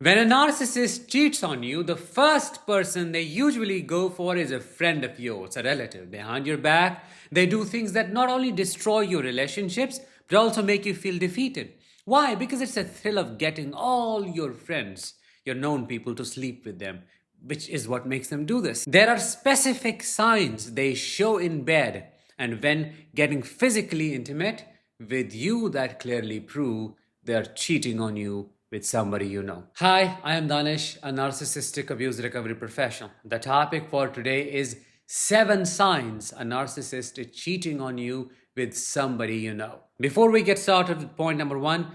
When a narcissist cheats on you, the first person they usually go for is a friend of yours, a relative. Behind your back, they do things that not only destroy your relationships, but also make you feel defeated. Why? Because it's a thrill of getting all your friends, your known people, to sleep with them, which is what makes them do this. There are specific signs they show in bed, and when getting physically intimate with you, that clearly prove they're cheating on you with somebody you know. Hi, I am Danish, a narcissistic abuse recovery professional. The topic for today is 7 signs a narcissist is cheating on you with somebody you know. Before we get started with point number 1,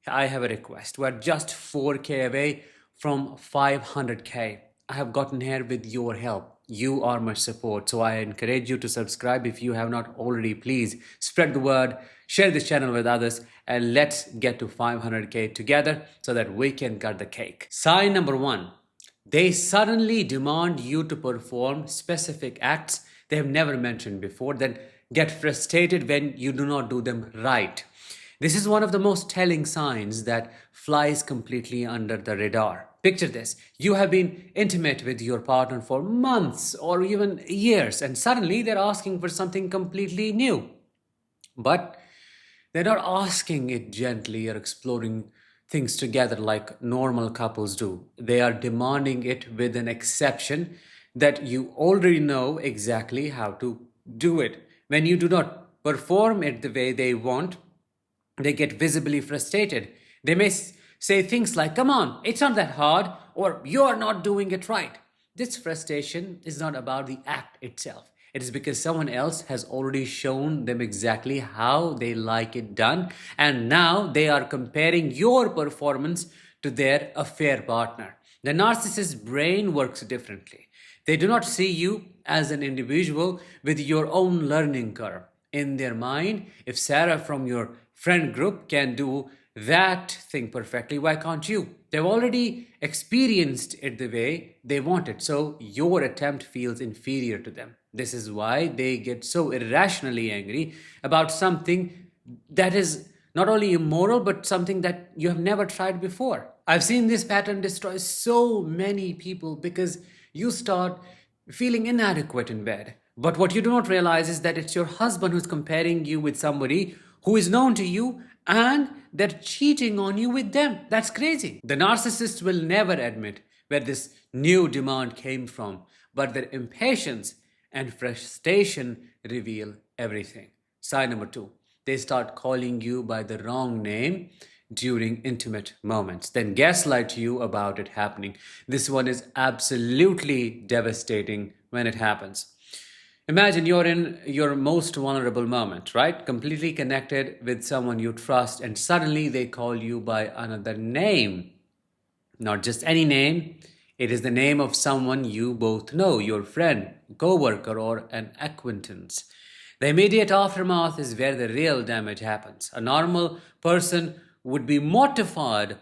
I have a request. We're just 4K away from 500K. I have gotten here with your help. You are my support, so I encourage you to subscribe if you have not already. Please spread the word, share this channel with others, and let's get to 500K together so that we can cut the cake. Sign number 1. They suddenly demand you to perform specific acts they have never mentioned before, then get frustrated when you do not do them right. This is one of the most telling signs that flies completely under the radar. Picture this. You have been intimate with your partner for months or even years, and suddenly they're asking for something completely new. But they're not asking it gently or exploring things together like normal couples do. They are demanding it with an exception that you already know exactly how to do it. When you do not perform it the way they want, they get visibly frustrated. They may say things like, "Come on, it's not that hard," or "You're not doing it right." This frustration is not about the act itself. It is because someone else has already shown them exactly how they like it done, and now they are comparing your performance to their affair partner. The narcissist's brain works differently. They do not see you as an individual with your own learning curve. In their mind, if Sarah from your friend group can do that thing perfectly, why can't you? They've already experienced it the way they want it, so your attempt feels inferior to them. This is why they get so irrationally angry about something that is not only immoral but something that you have never tried before. I've seen this pattern destroy so many people because you start feeling inadequate in bed. But what you do not realize is that it's your husband who's comparing you with somebody who is known to you, and they're cheating on you with them. That's crazy. The narcissist will never admit where this new demand came from, but their impatience and frustration reveal everything. Sign number 2. They start calling you by the wrong name during intimate moments, then gaslight you about it happening. This one is absolutely devastating when it happens. Imagine you're in your most vulnerable moment, right? Completely connected with someone you trust, and suddenly they call you by another name. Not just any name, it is the name of someone you both know, your friend, co-worker, or an acquaintance. The immediate aftermath is where the real damage happens. A normal person would be mortified,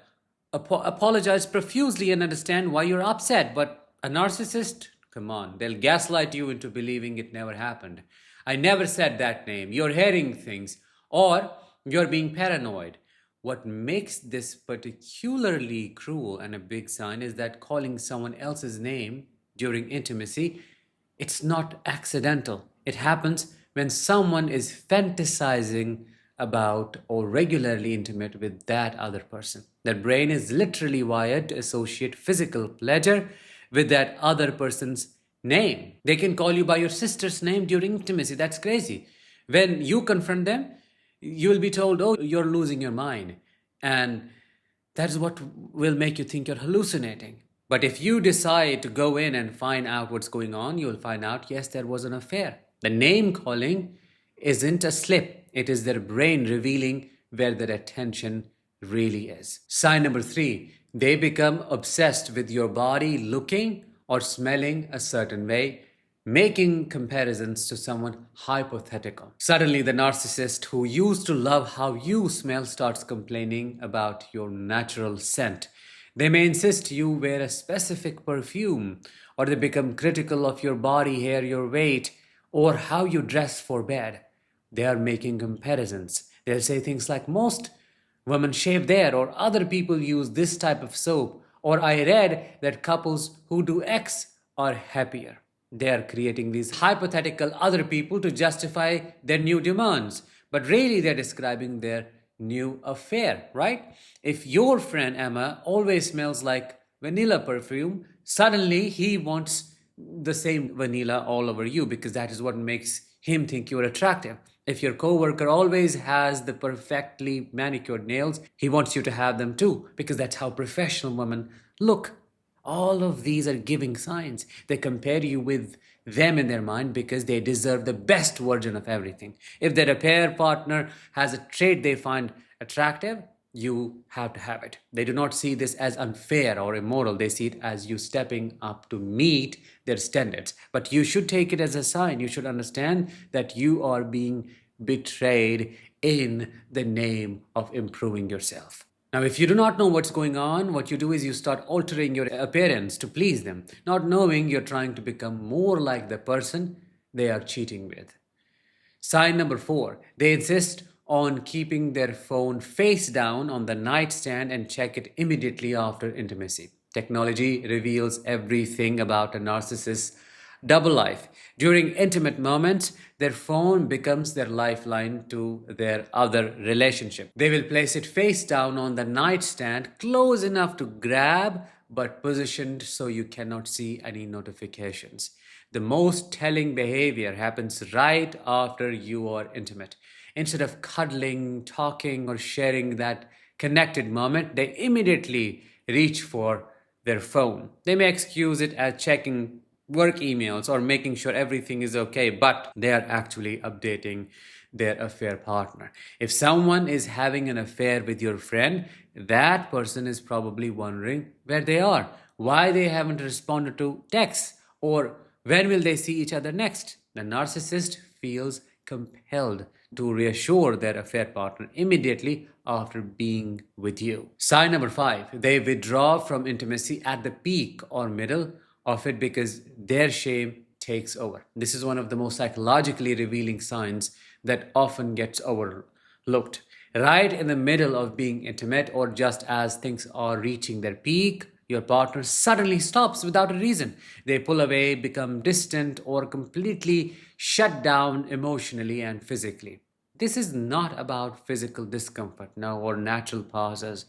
apologize profusely, and understand why you're upset, but a narcissist, come on, they'll gaslight you into believing it never happened. "I never said that name. You're hearing things," or "You're being paranoid." What makes this particularly cruel and a big sign is that calling someone else's name during intimacy, it's not accidental. It happens when someone is fantasizing about or regularly intimate with that other person. Their brain is literally wired to associate physical pleasure with that other person's name. They can call you by your sister's name during intimacy. That's crazy. When you confront them, you will be told, "Oh, you're losing your mind." And that's what will make you think you're hallucinating. But if you decide to go in and find out what's going on, you'll find out, yes, there was an affair. The name calling isn't a slip. It is their brain revealing where their attention really is. Sign number 3, they become obsessed with your body looking or smelling a certain way, making comparisons to someone hypothetical. Suddenly, the narcissist who used to love how you smell starts complaining about your natural scent. They may insist you wear a specific perfume, or they become critical of your body hair, your weight, or how you dress for bed. They are making comparisons. They'll say things like, "Most women shave there," or "Other people use this type of soap," Or I read that couples who do X are happier. They are creating these hypothetical other people to justify their new demands, but really they're describing their new affair, right? If your friend Emma always smells like vanilla perfume, suddenly he wants the same vanilla all over you because that is what makes him think you're attractive. If your coworker always has the perfectly manicured nails, he wants you to have them too because that's how professional women look. All of these are giving signs. They compare you with them in their mind because they deserve the best version of everything. If their affair partner has a trait they find attractive, you have to have it. They do not see this as unfair or immoral. They see it as you stepping up to meet their standards. But you should take it as a sign. You should understand that you are being betrayed in the name of improving yourself. Now, if you do not know what's going on, what you do is you start altering your appearance to please them, not knowing you're trying to become more like the person they are cheating with. Sign number 4, they insist on keeping their phone face down on the nightstand and check it immediately after intimacy. Technology reveals everything about a narcissist's double life. During intimate moments, their phone becomes their lifeline to their other relationship. They will place it face down on the nightstand, close enough to grab, but positioned so you cannot see any notifications. The most telling behavior happens right after you are intimate. Instead of cuddling, talking, or sharing that connected moment, they immediately reach for their phone. They may excuse it as checking work emails or making sure everything is okay, but they are actually updating their affair partner. If someone is having an affair with your friend, that person is probably wondering where they are, why they haven't responded to texts, or when will they see each other next. The narcissist feels compelled to reassure their affair partner immediately after being with you. Sign number 5, they withdraw from intimacy at the peak or middle of it because their shame takes over. This is one of the most psychologically revealing signs that often gets overlooked. Right in the middle of being intimate or just as things are reaching their peak, your partner suddenly stops without a reason. They pull away, become distant, or completely shut down emotionally and physically. This is not about physical discomfort now or natural pauses.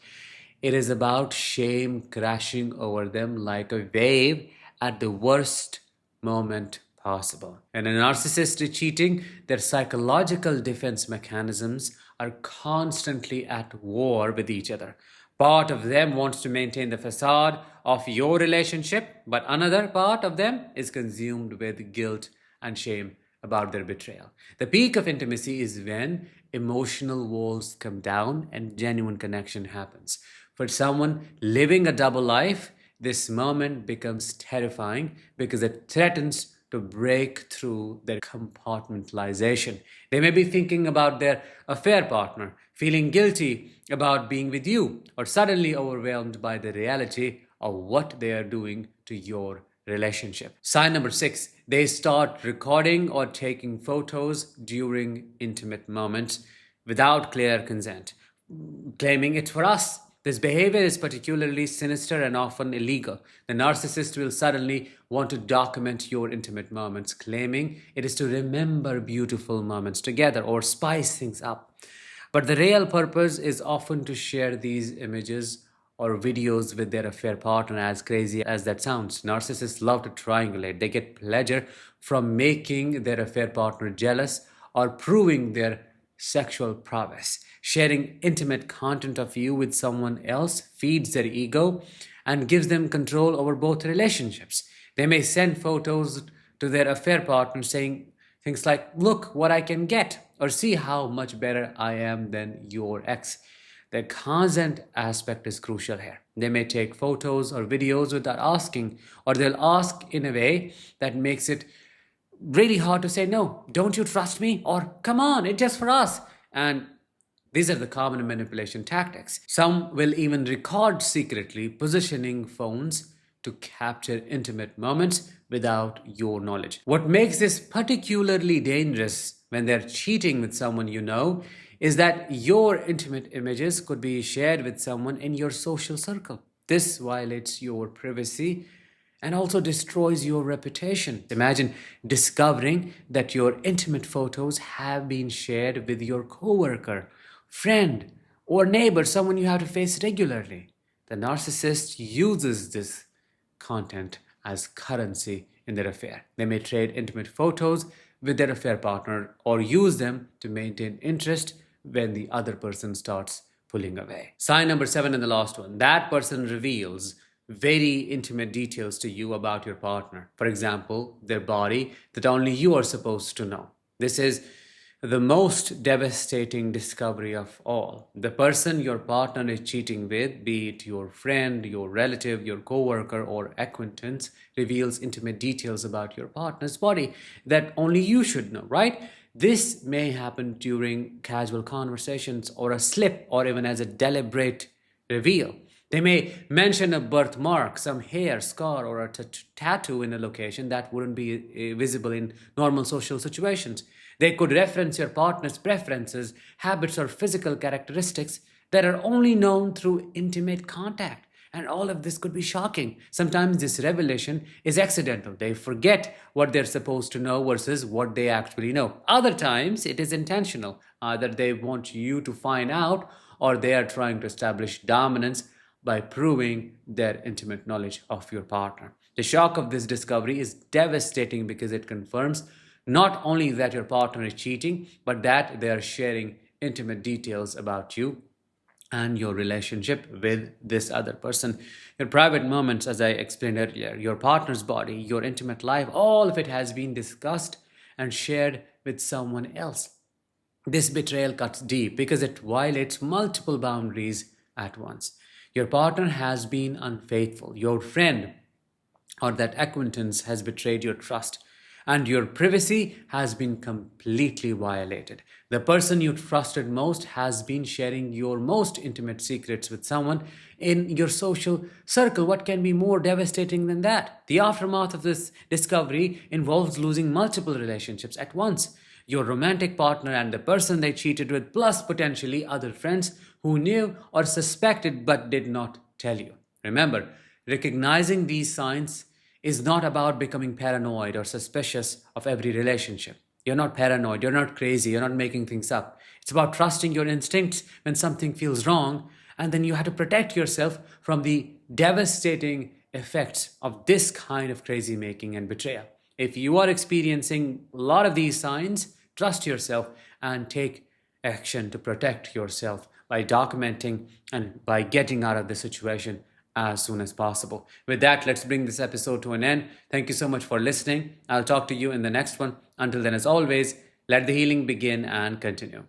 It is about shame crashing over them like a wave at the worst moment possible. When a narcissist is cheating, their psychological defense mechanisms are constantly at war with each other. Part of them wants to maintain the facade of your relationship, but another part of them is consumed with guilt and shame about their betrayal. The peak of intimacy is when emotional walls come down and genuine connection happens. For someone living a double life, this moment becomes terrifying because it threatens to break through their compartmentalization. They may be thinking about their affair partner, feeling guilty about being with you, or suddenly overwhelmed by the reality of what they are doing to your relationship. Sign number 6, they start recording or taking photos during intimate moments without clear consent, claiming it's for us. This behavior is particularly sinister and often illegal. The narcissist will suddenly want to document your intimate moments, claiming it is to remember beautiful moments together or spice things up. But the real purpose is often to share these images or videos with their affair partner, as crazy as that sounds. Narcissists love to triangulate. They get pleasure from making their affair partner jealous or proving their sexual prowess. Sharing intimate content of you with someone else feeds their ego and gives them control over both relationships. They may send photos to their affair partner saying things like, "Look what I can get," or "See how much better I am than your ex." The consent aspect is crucial here. They may take photos or videos without asking, or they'll ask in a way that makes it really hard to say no. "Don't you trust me?" or "Come on, it's just for us." And these are the common manipulation tactics. Some will even record secretly, positioning phones to capture intimate moments without your knowledge. What makes this particularly dangerous when they're cheating with someone you know is that your intimate images could be shared with someone in your social circle. This violates your privacy and also destroys your reputation. Imagine discovering that your intimate photos have been shared with your coworker, friend, or neighbor, someone you have to face regularly. The narcissist uses this content as currency in their affair. They may trade intimate photos with their affair partner or use them to maintain interest when the other person starts pulling away. Sign number 7 and the last one. That person reveals very intimate details to you about your partner. For example, their body that only you are supposed to know. This is the most devastating discovery of all. The person your partner is cheating with, be it your friend, your relative, your coworker, or acquaintance, reveals intimate details about your partner's body that only you should know, right? This may happen during casual conversations or a slip or even as a deliberate reveal. They may mention a birthmark, some hair, scar, or a tattoo in a location that wouldn't be visible in normal social situations. They could reference your partner's preferences, habits, or physical characteristics that are only known through intimate contact. And all of this could be shocking. Sometimes this revelation is accidental. They forget what they're supposed to know versus what they actually know. Other times it is intentional. Either they want you to find out or they are trying to establish dominance by proving their intimate knowledge of your partner. The shock of this discovery is devastating because it confirms not only that your partner is cheating, but that they are sharing intimate details about you and your relationship with this other person. Your private moments, as I explained earlier, your partner's body, your intimate life, all of it has been discussed and shared with someone else. This betrayal cuts deep because it violates multiple boundaries at once. Your partner has been unfaithful. Your friend or that acquaintance has betrayed your trust, and your privacy has been completely violated. The person you trusted most has been sharing your most intimate secrets with someone in your social circle. What can be more devastating than that? The aftermath of this discovery involves losing multiple relationships at once. Your romantic partner and the person they cheated with, plus potentially other friends who knew or suspected but did not tell you. Remember, recognizing these signs is not about becoming paranoid or suspicious of every relationship. You're not paranoid, you're not crazy, you're not making things up. It's about trusting your instincts when something feels wrong, and then you have to protect yourself from the devastating effects of this kind of crazy making and betrayal. If you are experiencing a lot of these signs, trust yourself and take action to protect yourself by documenting and by getting out of the situation as soon as possible. With that, let's bring this episode to an end. Thank you so much for listening. I'll talk to you in the next one. Until then, as always, let the healing begin and continue.